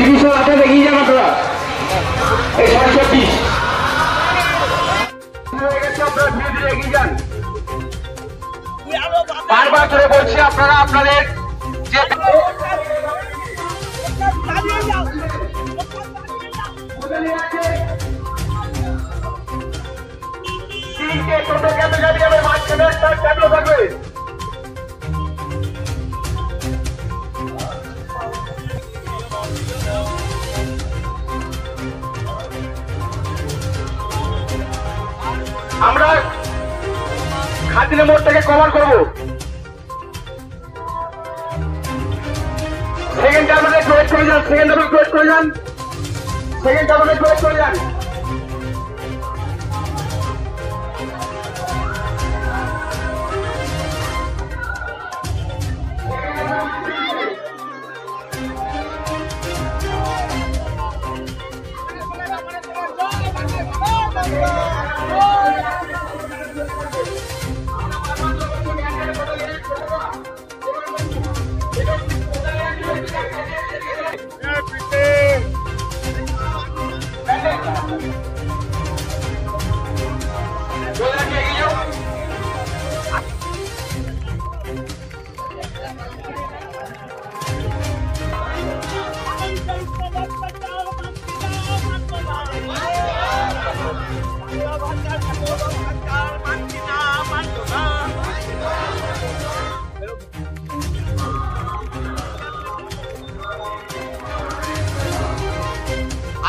Division হাতে এগিয়ে যান আপনারা। এই 620 হয়ে গেছে, আপনারা ধীরে ধীরে এগিয়ে যান। বারবার ধরে বলছি আপনারা আপনাদের যে তিনটে টোটো কেটে যাবে, আমার মাঝখানে একটা ট্যাবলো থাকবে। আমরা খাদিনের মোড়টাকে কভার করবো। সেকেন্ড টার্মিনালে প্রবেশ করে যান, সেকেন্ড টার্মিনালে প্রবেশ করে যান, সেকেন্ড টার্মিনালে প্রবেশ করে যান।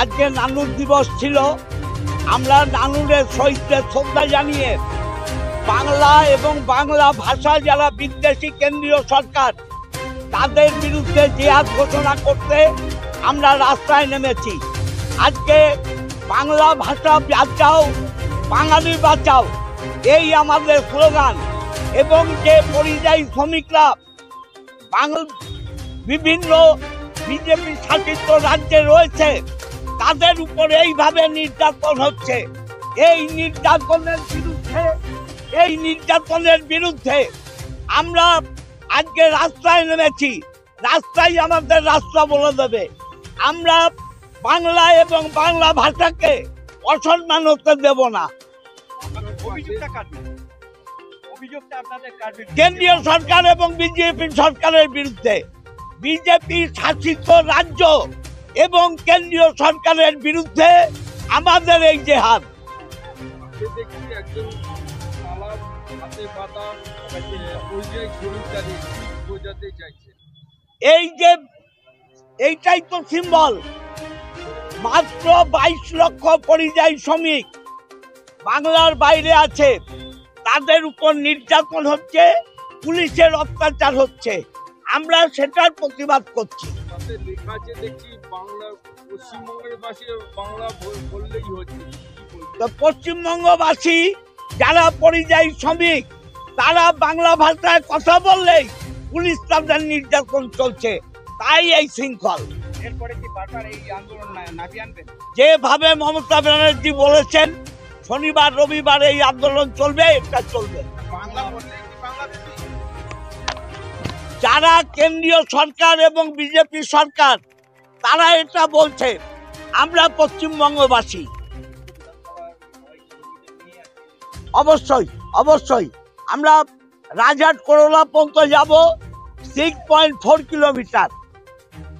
আজকে নানুর দিবস ছিল। আমরা নানুরের শহীদদের শ্রদ্ধা জানিয়ে বাংলা এবং বাংলা ভাষা যারা বিদ্বেষী কেন্দ্রীয় সরকার তাদের বিরুদ্ধে জিহাদ ঘোষণা করতে আমরা রাস্তায় নেমেছি। আজকে বাংলা ভাষা বাঁচাও, বাঙালি বাঁচাও, এই আমাদের স্লোগান। এবং যে পরিযায়ী শ্রমিকরা বিভিন্ন বিজেপি শাসিত রাজ্যে রয়েছে তাদের উপর এইভাবে নির্যাতন হচ্ছে। এই নির্যাতনের বিরুদ্ধে আমরা আজকে রাস্তায় নেমেছি। রাস্তাই আমাদের রাস্তা বলে দেবে। আমরা বাংলা এবং বাংলা ভাষাকে অসম্মান হতে দেব না। কেন্দ্রীয় সরকার এবং বিজেপি সরকারের বিরুদ্ধে, বিজেপি শাসিত রাজ্য এবং কেন্দ্রীয় সরকারের বিরুদ্ধে আমাদের এই জেহাদ। এইটাই তো সিম্বল। মাত্র 22 লক্ষ পরিযায়ী শ্রমিক বাংলার বাইরে আছে, তাদের উপর নির্যাতন হচ্ছে, পুলিশের অত্যাচার হচ্ছে। আমরা সেটার প্রতিবাদ করছি। পশ্চিমবঙ্গবাসী যারা পরিযায়ী শ্রমিক তারা বাংলা ভাষায় কথা বললেই পুলিশ তাদের নির্যাতন চলছে, তাই এই শৃঙ্খল। যেভাবে মমতা ব্যানার্জি বলেছেন শনিবার রবিবার এই আন্দোলন চলবে, এটা চলবে। যারা কেন্দ্রীয় সরকার এবং বিজেপি সরকার তারা এটা বলছে। আমরা পশ্চিমবঙ্গবাসী অবশ্যই অবশ্যই আমরা রাজহাট করোলা পর্যন্ত যাব, 6.4 কিলোমিটার।